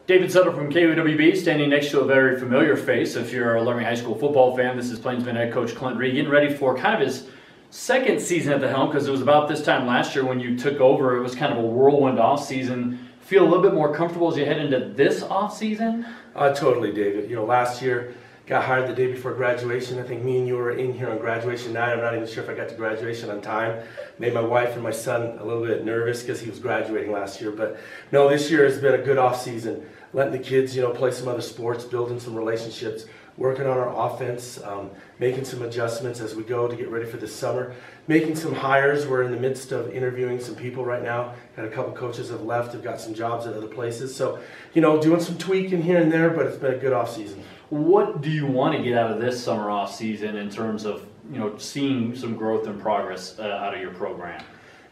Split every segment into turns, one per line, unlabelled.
David Sutter from KOWB standing next to a very familiar face. If you're a Laramie High School football fan, this is Plainsman head coach Clint Reed getting ready for kind of his second season at the helm, because it was about this time last year when you took over. It was kind of a whirlwind off season. Feel a little bit more comfortable as you head into this off season?
Totally, David. Last year got hired the day before graduation. I think me and you were in here on graduation night. I'm not even sure if I got to graduation on time. Made my wife and my son a little bit nervous because he was graduating last year. But no, this year has been a good off season. Letting the kids, play some other sports, building some relationships, working on our offense, making some adjustments as we go to get ready for this summer, making some hires. We're in the midst of interviewing some people right now. Got a couple coaches have left, have got some jobs at other places. So, doing some tweaking here and there, but it's been a good off season.
What do you want to get out of this summer off season in terms of, seeing some growth and progress out of your program?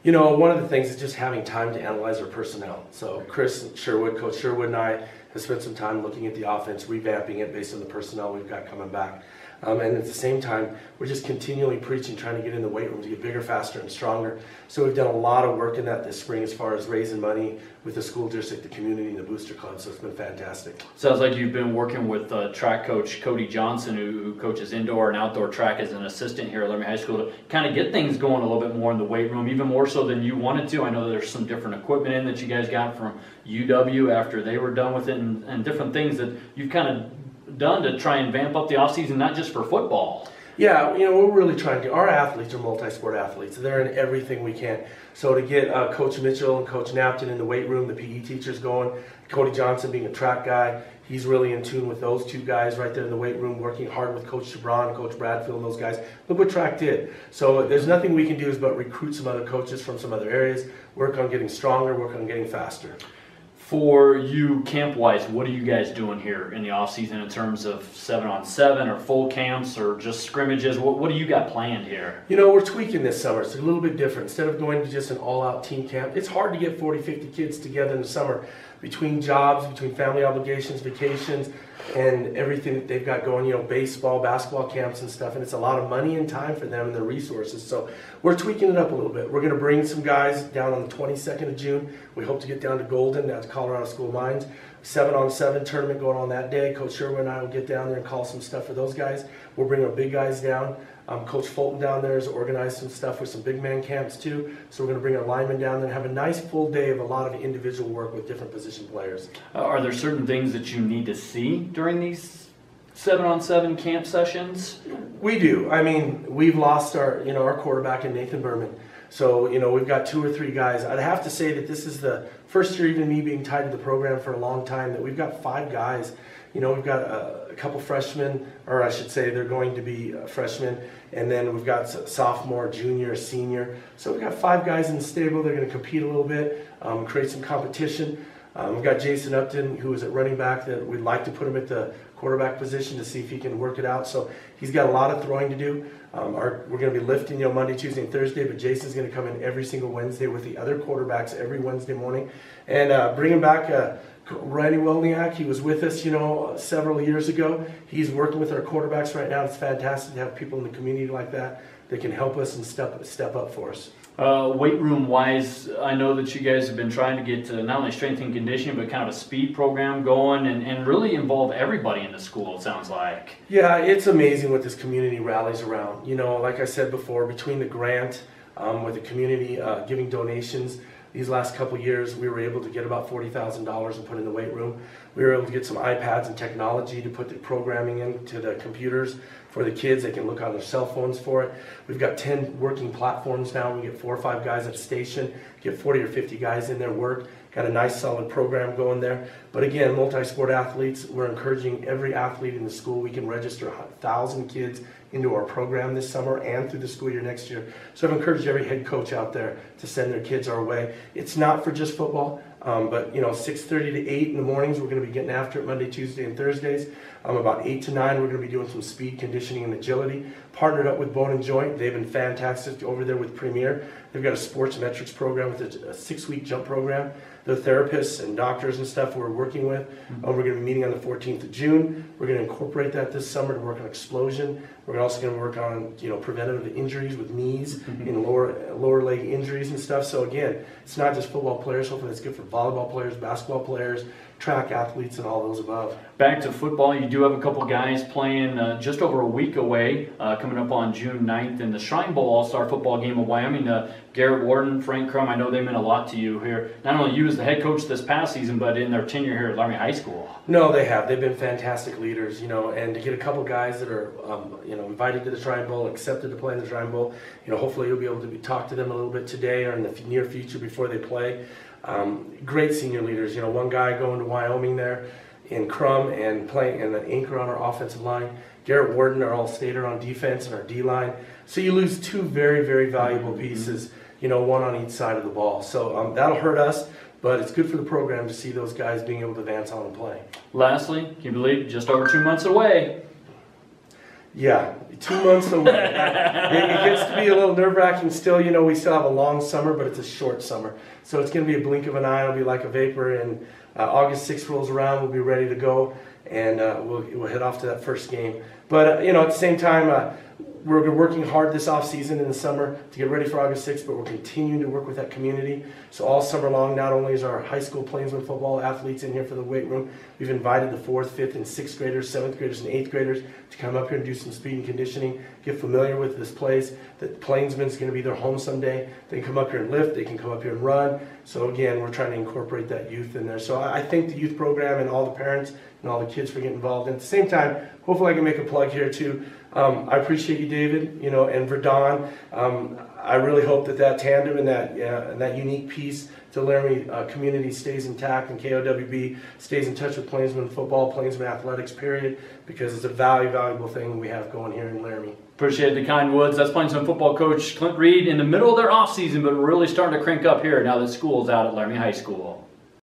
One of the things is just having time to analyze our personnel. So Chris Sherwood, Coach Sherwood and I have spent some time looking at the offense, revamping it based on the personnel we've got coming back. And at the same time, we're just continually preaching, trying to get in the weight room to get bigger, faster, and stronger. So we've done a lot of work in that this spring as far as raising money with the school district, the community, and the booster club. So it's been fantastic.
Sounds like you've been working with track coach Cody Johnson, who coaches indoor and outdoor track as an assistant here at Laramie High School, to kind of get things going a little bit more in the weight room, even more so than you wanted to. I know there's some different equipment in that you guys got from UW after they were done with it, and different things that you've kind of done to try and vamp up the offseason, not just for football.
Yeah, we're really trying to. Our athletes are multi-sport athletes. They're in everything we can. So to get Coach Mitchell and Coach Napton in the weight room, the PE teachers going, Cody Johnson being a track guy, he's really in tune with those two guys right there in the weight room, working hard with Coach Chabron, Coach Bradfield, and those guys. Look what track did. So there's nothing we can do is but recruit some other coaches from some other areas, work on getting stronger, work on getting faster.
For you, camp-wise, what are you guys doing here in the off-season in terms of 7-on-7 or full camps or just scrimmages? What do you got planned here?
We're tweaking this summer. It's a little bit different. Instead of going to just an all-out team camp, it's hard to get 40, 50 kids together in the summer between jobs, between family obligations, vacations, and everything that they've got going, baseball, basketball camps and stuff, and it's a lot of money and time for them and their resources. So we're tweaking it up a little bit. We're going to bring some guys down on the 22nd of June. We hope to get down to Golden, that's Colorado School of Mines. 7-on-7 tournament going on that day. Coach Sherwood and I will get down there and call some stuff for those guys. We'll bring our big guys down. Coach Fulton down there has organized some stuff with some big man camps too. So we're going to bring our linemen down there and have a nice full day of a lot of individual work with different position players.
Are there certain things that you need to see during these 7-on-7 camp sessions?
We do. We've lost our quarterback in Nathan Berman. So, we've got 2 or 3 guys. I'd have to say that this is the first year, even me being tied to the program for a long time, that we've got 5 guys. We've got a couple freshmen, or I should say they're going to be freshmen, and then we've got sophomore, junior, senior. So we've got 5 guys in the stable. They're going to compete a little bit, create some competition. We've got Jason Upton, who is at running back, that we'd like to put him at the quarterback position to see if he can work it out. So he's got a lot of throwing to do. We're going to be lifting, Monday, Tuesday, and Thursday, but Jason's going to come in every single Wednesday with the other quarterbacks every Wednesday morning. And bringing back Randy Welniak. He was with us, several years ago. He's working with our quarterbacks right now. It's fantastic to have people in the community like that can help us and step up for us.
Weight room wise, I know that you guys have been trying to get not only strength and conditioning, but kind of a speed program going and really involve everybody in the school, it sounds like.
Yeah, it's amazing what this community rallies around. Like I said before, between the grant, with the community giving donations, these last couple years, we were able to get about $40,000 and put in the weight room. We were able to get some iPads and technology to put the programming into the computers for the kids. They can look on their cell phones for it. We've got 10 working platforms now. We get 4 or 5 guys at a station, get 40 or 50 guys in their work. Got a nice solid program going there. But again, multi-sport athletes, we're encouraging every athlete in the school. We can register 1,000 kids into our program this summer and through the school year next year. So I've encouraged every head coach out there to send their kids our way. It's not for just football, but 6:30 to 8 in the mornings, we're going to be getting after it Monday, Tuesday, and Thursdays. About 8 to 9, we're going to be doing some speed conditioning and agility. Partnered up with Bone and Joint. They've been fantastic over there with Premier. They've got a sports metrics program with a 6-week jump program. The therapists and doctors and stuff we're working with. We're going to be meeting on the 14th of June. We're going to incorporate that this summer to work on explosion. We're also going to work on preventative injuries with knees and lower leg injuries and stuff. So again, it's not just football players. Hopefully it's good for volleyball players, basketball players, track athletes and all those above.
Back to football, you do have a couple guys playing just over a week away, coming up on June 9th in the Shrine Bowl All-Star football game of Wyoming. Garrett Warden, Frank Crum, I know they meant a lot to you here. Not only you as the head coach this past season, but in their tenure here at Laramie High School.
No, they have. They've been fantastic leaders, and to get a couple guys that are, invited to the Shrine Bowl, accepted to play in the Shrine Bowl, hopefully you'll be able to talk to them a little bit today or in the near future before they play. Great senior leaders. One guy going to Wyoming there in Crum and playing and an anchor on our offensive line. Garrett Warden, our all-stater on defense and our D-line. So you lose two very, very valuable pieces, one on each side of the ball. So that'll hurt us, but it's good for the program to see those guys being able to advance on and play.
Lastly, can you believe just over 2 months away?
Yeah, 2 months away. It gets to be a little nerve-wracking still. We still have a long summer, but it's a short summer. So it's going to be a blink of an eye. It'll be like a vapor, and August 6th rolls around, we'll be ready to go, and we'll head off to that first game. But, at the same time, we're working hard this off-season in the summer to get ready for August 6th, but we're continuing to work with that community. So all summer long, not only is our high school Plainsmen football athletes in here for the weight room, we've invited the 4th, 5th, and 6th graders, 7th graders, and 8th graders to come up here and do some speed and conditioning, get familiar with this place. That Plainsman's going to be their home someday. They can come up here and lift, they can come up here and run. So again, we're trying to incorporate that youth in there. So I thank the youth program and all the parents and all the kids for getting involved. And at the same time, hopefully I can make a plug here too. I appreciate you, David, and Verdon. I really hope that tandem and that unique piece to Laramie community stays intact, and KOWB stays in touch with Plainsman football, Plainsman athletics, period, because it's a valuable thing we have going here in Laramie.
Appreciate the kind words. That's Plainsman football coach Clint Reed in the middle of their off season, but really starting to crank up here now that school's out at Laramie High School.